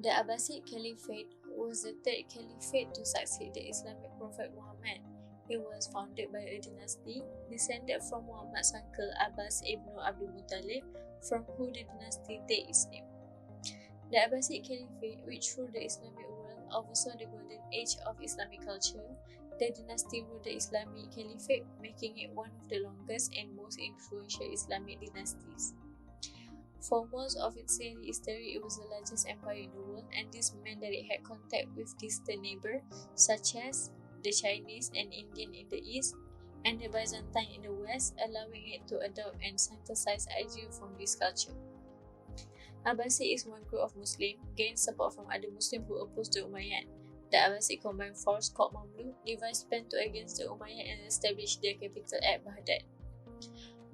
The Abbasid Caliphate was the third caliphate to succeed the Islamic prophet Muhammad. It was founded by a dynasty descended from Muhammad's uncle Abbas ibn Abdul Muttalib, from whom the dynasty takes its name. The Abbasid Caliphate, which ruled the Islamic world, oversaw the golden age of Islamic culture. The dynasty ruled the Islamic Caliphate, making it one of the longest and most influential Islamic dynasties. For most of its early history, it was the largest empire in the world, and this meant that it had contact with distant neighbors such as the Chinese and Indian in the east, and the Byzantine in the west, allowing it to adopt and synthesize ideas from this culture. Abbasid is one group of Muslims, gained support from other Muslims who opposed the Umayyad. The Abbasid combined force called Mamluk devised plan to against the Umayyad and established their capital at Baghdad.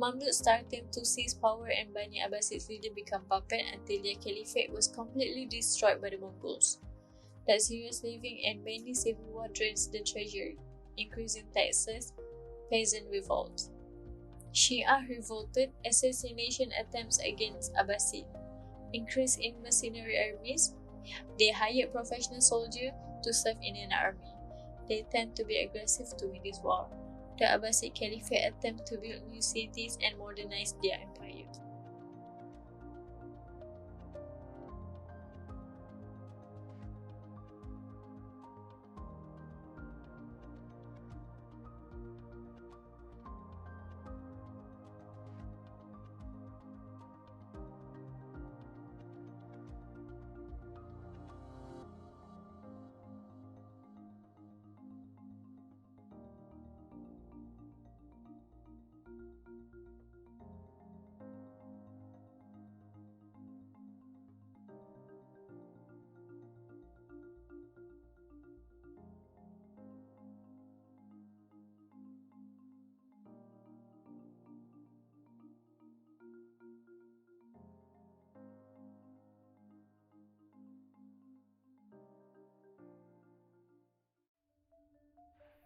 Mamluk started to seize power, and Bani Abbasid's leader became puppet until their caliphate was completely destroyed by the Mongols. Luxurious living and mainly civil war drains the treasury, increasing taxes, peasant revolt. Shia revolted, assassination attempts against Abbasid, increase in mercenary armies. They hired professional soldiers to serve in an army. They tend to be aggressive to win this war. The Abbasid Caliphate attempted to build new cities and modernize their empire.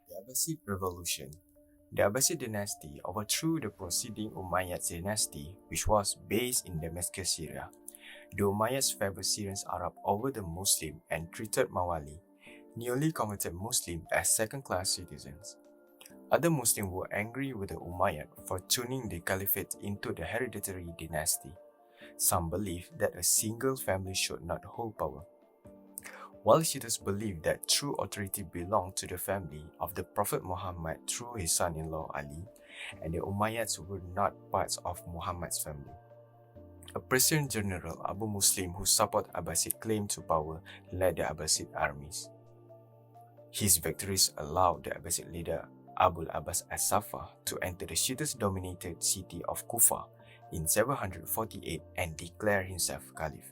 The Abbasid Revolution. The Abbasid dynasty overthrew the preceding Umayyad dynasty, which was based in Damascus, Syria. The Umayyads favored Syrian Arab over the Muslim and treated Mawali, newly converted Muslims, as second-class citizens. Other Muslims were angry with the Umayyad for turning the caliphate into the hereditary dynasty. Some believed that a single family should not hold power, while Shiites believed that true authority belonged to the family of the Prophet Muhammad through his son-in-law Ali, and the Umayyads were not parts of Muhammad's family. A Persian general, Abu Muslim, who supported Abbasid claim to power, led the Abbasid armies. His victories allowed the Abbasid leader Abul Abbas as-Saffah to enter the Shiites-dominated city of Kufa in 748 and declare himself caliph.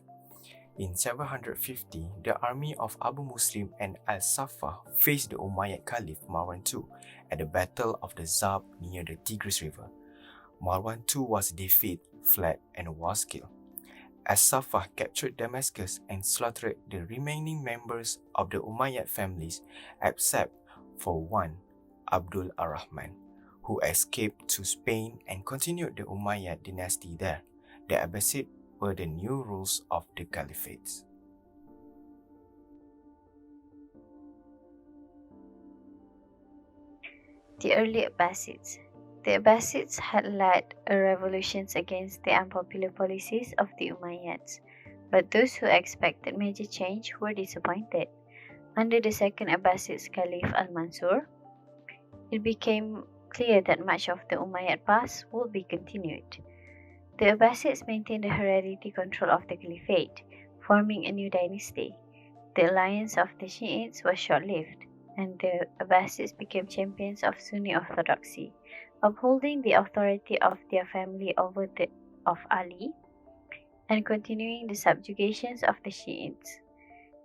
In 750, the army of Abu Muslim and al-Saffah faced the Umayyad Caliph Marwan II at the Battle of the Zab near the Tigris River. Marwan II was defeated, fled, and was killed. As-Saffah captured Damascus and slaughtered the remaining members of the Umayyad families except for one, Abdul ar-Rahman, who escaped to Spain and continued the Umayyad dynasty there. The Abbasid were the new rules of the Caliphate. The early Abbasids. The Abbasids had led revolutions against the unpopular policies of the Umayyads, but those who expected major change were disappointed. Under the second Abbasid Caliph al-Mansur, it became clear that much of the Umayyad past would be continued. The Abbasids maintained the hereditary control of the Caliphate, forming a new dynasty. The alliance of the Shiites was short-lived, and the Abbasids became champions of Sunni orthodoxy, upholding the authority of their family over that of Ali, and continuing the subjugations of the Shiites.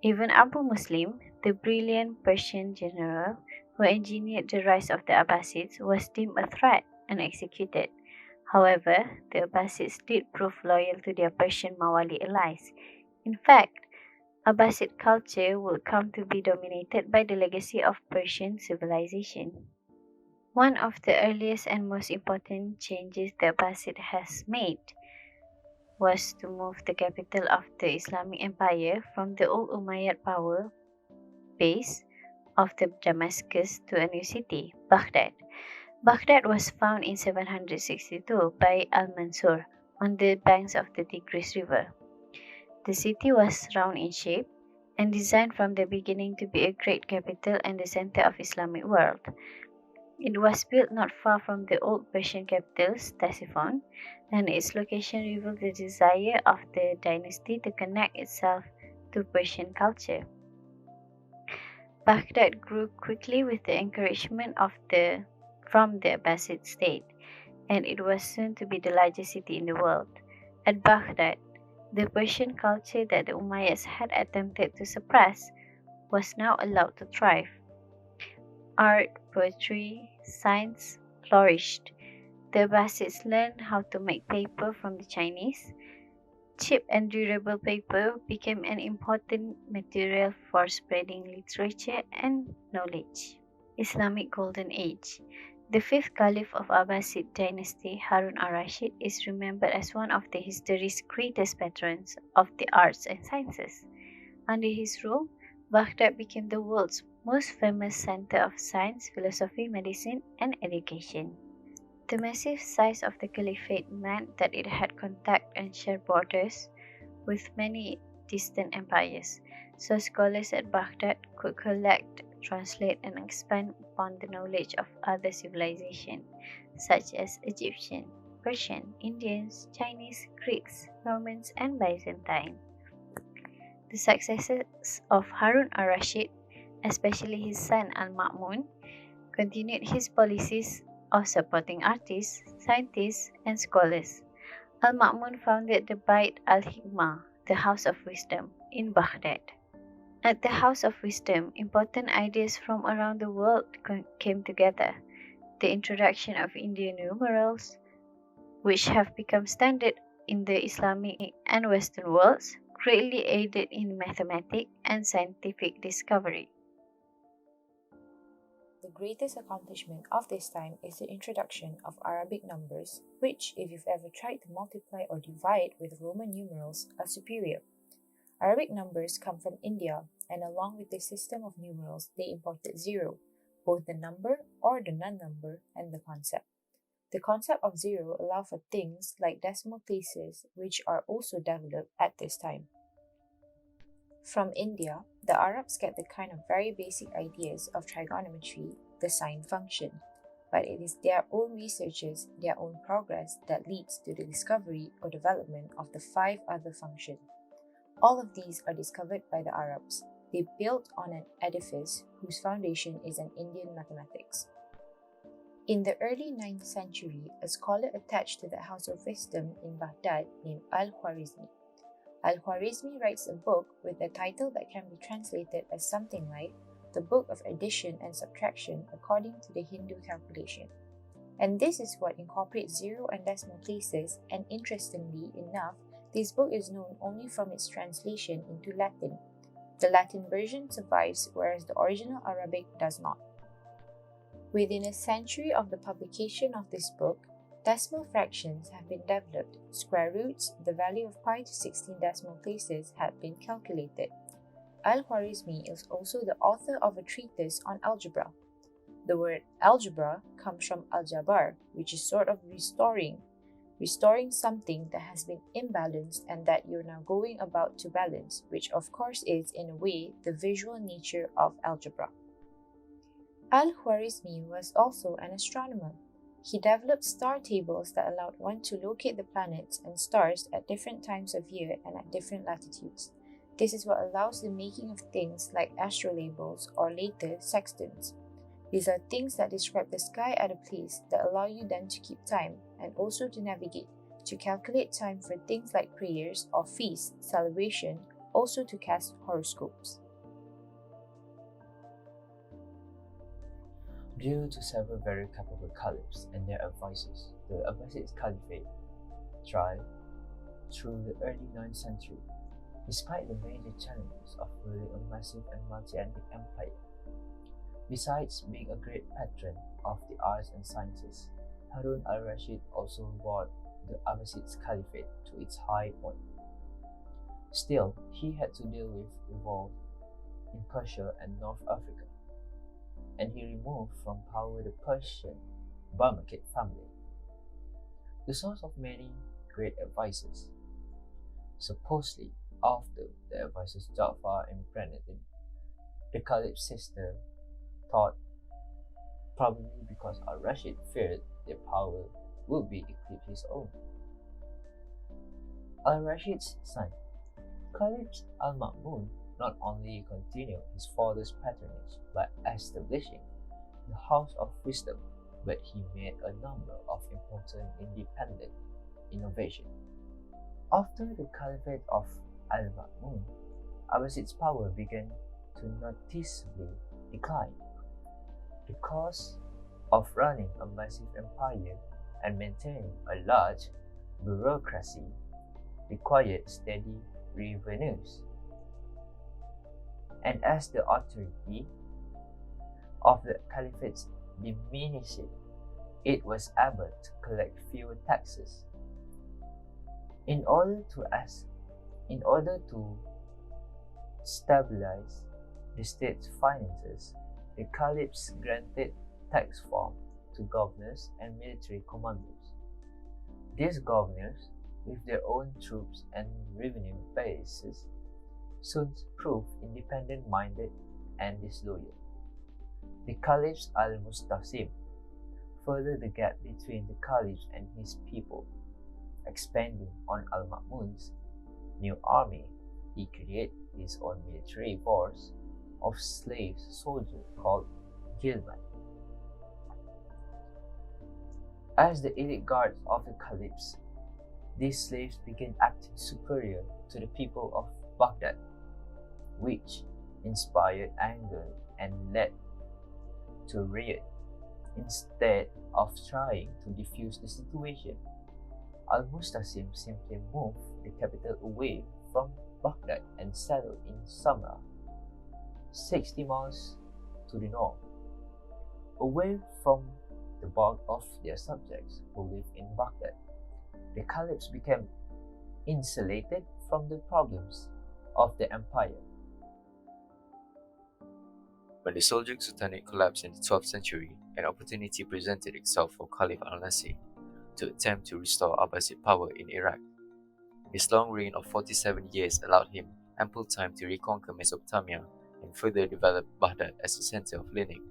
Even Abu Muslim, the brilliant Persian general who engineered the rise of the Abbasids, was deemed a threat and executed. However, the Abbasids did prove loyal to their Persian Mawali allies. In fact, Abbasid culture would come to be dominated by the legacy of Persian civilization. One of the earliest and most important changes the Abbasid has made was to move the capital of the Islamic Empire from the old Umayyad power base of the Damascus to a new city, Baghdad. Baghdad was found in 762 by Al-Mansur on the banks of the Tigris River. The city was round in shape and designed from the beginning to be a great capital and the center of Islamic world. It was built not far from the old Persian capital, Ctesiphon, and its location revealed the desire of the dynasty to connect itself to Persian culture. Baghdad grew quickly with the encouragement from the Abbasid state, and it was soon to be the largest city in the world. At Baghdad, the Persian culture that the Umayyads had attempted to suppress was now allowed to thrive. Art, poetry, science flourished. The Abbasids learned how to make paper from the Chinese. Cheap and durable paper became an important material for spreading literature and knowledge. Islamic Golden Age. The fifth Caliph of Abbasid dynasty, Harun al-Rashid, is remembered as one of the history's greatest patrons of the arts and sciences. Under his rule, Baghdad became the world's most famous center of science, philosophy, medicine, and education. The massive size of the Caliphate meant that it had contact and shared borders with many distant empires, so scholars at Baghdad could collect, translate, and expand upon the knowledge of other civilizations, such as Egyptian, Persian, Indians, Chinese, Greeks, Romans, and Byzantine. The successors of Harun al-Rashid, especially his son al-Ma'mun, continued his policies of supporting artists, scientists, and scholars. Al-Ma'mun founded the Bait al-Hikmah, the House of Wisdom, in Baghdad. At the House of Wisdom, important ideas from around the world came together. The introduction of Indian numerals, which have become standard in the Islamic and Western worlds, greatly aided in mathematics and scientific discovery. The greatest accomplishment of this time is the introduction of Arabic numbers, which, if you've ever tried to multiply or divide with Roman numerals, are superior. Arabic numbers come from India, and along with the system of numerals, they imported zero, both the number or the non-number and the concept. The concept of zero allows for things like decimal places, which are also developed at this time. From India, the Arabs get the kind of very basic ideas of trigonometry, the sine function, but it is their own researches, their own progress that leads to the discovery or development of the 5 other functions. All of these are discovered by the Arabs. They built on an edifice whose foundation is an Indian mathematics. In the early 9th century, a scholar attached to the House of Wisdom in Baghdad named Al-Khwarizmi. Al-Khwarizmi writes a book with a title that can be translated as something like the Book of Addition and Subtraction according to the Hindu calculation. And this is what incorporates zero and decimal places, and interestingly enough, this book is known only from its translation into Latin. The Latin version survives, whereas the original Arabic does not. Within a century of the publication of this book, decimal fractions have been developed. Square roots, the value of pi to 16 decimal places, have been calculated. Al-Khwarizmi is also the author of a treatise on algebra. The word algebra comes from al-jabar, which is sort of restoring something that has been imbalanced and that you're now going about to balance, which of course is, in a way, the visual nature of algebra. Al-Khwarizmi was also an astronomer. He developed star tables that allowed one to locate the planets and stars at different times of year and at different latitudes. This is what allows the making of things like astrolabels or later sextants. These are things that describe the sky at a place that allow you then to keep time and also to navigate, to calculate time for things like prayers or feasts, celebration, also to cast horoscopes. Due to several very capable caliphs and their advisors, the Abbasid Caliphate thrived through the early 9th century, despite the major challenges of ruling a massive and multi-ethnic empire. Besides being a great patron of the arts and sciences, Harun al-Rashid also brought the Abbasid Caliphate to its high point. Still, he had to deal with revolt in Persia and North Africa, and he removed from power the Persian Barmakid family, the source of many great advisors. Supposedly, after the advisors Ja'far impregnated the Caliph's sister, thought, probably because al-Rashid feared their power would be eclipse his own. Al-Rashid's son, Caliph al-Ma'mun, not only continued his father's patronage by establishing the House of Wisdom, but he made a number of important independent innovations. After the Caliphate of al-Ma'mun, Abbasid's power began to noticeably decline. The cost of running a massive empire and maintaining a large bureaucracy required steady revenues. And as the authority of the Caliphate diminished, it was able to collect fewer taxes. In order to stabilize the state's finances, the caliphs granted tax form to governors and military commanders. These governors, with their own troops and revenue bases, soon proved independent-minded and disloyal. The Caliph al-Mustasim furthered the gap between the Caliph and his people. Expanding on al-Ma'mun's new army, he created his own military force of slave soldiers called Gilman. As the elite guards of the caliphs, these slaves began acting superior to the people of Baghdad, which inspired anger and led to riot. Instead of trying to defuse the situation, al-Mustasim simply moved the capital away from Baghdad and settled in Samra, 60 miles to the north, away from the bulk of their subjects who lived in Baghdad. The caliphs became insulated from the problems of the empire. When the Seljuk Sultanate collapsed in the 12th century, an opportunity presented itself for Caliph al-Nasir to attempt to restore Abbasid power in Iraq. His long reign of 47 years allowed him ample time to reconquer Mesopotamia and further develop Baghdad as a center of learning.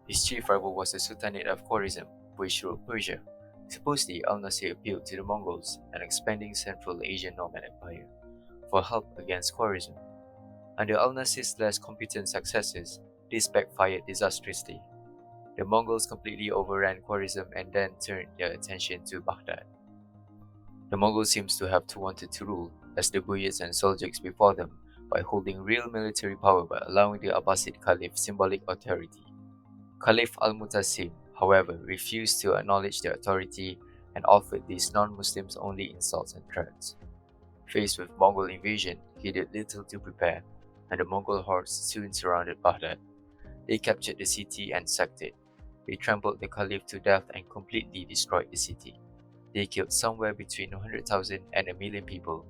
His chief rival was the Sultanate of Khwarezm, which ruled Persia. Supposedly, al-Nasir appealed to the Mongols, an expanding Central Asian Norman Empire, for help against Khwarezm. Under al-Nasir's less competent successors, this backfired disastrously. The Mongols completely overran Khwarezm and then turned their attention to Baghdad. The Mongols seems to have wanted to rule, as the Buyids and Seljuks before them, by holding real military power by allowing the Abbasid Caliph symbolic authority. Caliph al-Mutasim, however, refused to acknowledge their authority and offered these non-Muslims only insults and threats. Faced with Mongol invasion, he did little to prepare, and the Mongol hordes soon surrounded Baghdad. They captured the city and sacked it. They trampled the Caliph to death and completely destroyed the city. They killed somewhere between 100,000 and 1,000,000 people,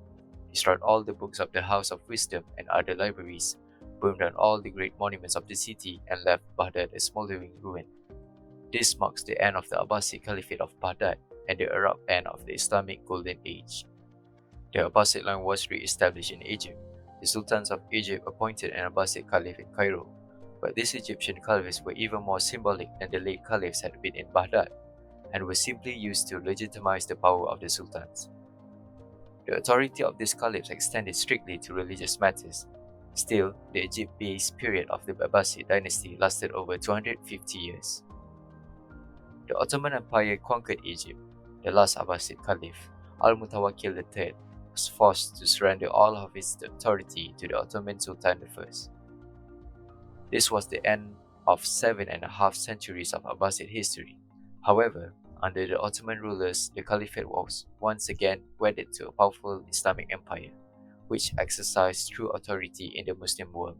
destroyed all the books of the House of Wisdom and other libraries, burned down all the great monuments of the city, and left Baghdad a smoldering ruin. This marks the end of the Abbasid Caliphate of Baghdad and the abrupt end of the Islamic Golden Age. The Abbasid line was re-established in Egypt. The Sultans of Egypt appointed an Abbasid Caliph in Cairo, but these Egyptian caliphs were even more symbolic than the late caliphs had been in Baghdad, and were simply used to legitimize the power of the sultans. The authority of these caliphs extended strictly to religious matters. Still, the Egypt-based period of the Abbasid dynasty lasted over 250 years. The Ottoman Empire conquered Egypt. The last Abbasid Caliph, Al-Mutawakkil III, was forced to surrender all of his authority to the Ottoman Sultan I. This was the end of 7.5 centuries of Abbasid history. However, under the Ottoman rulers, the Caliphate was once again wedded to a powerful Islamic empire, which exercised true authority in the Muslim world.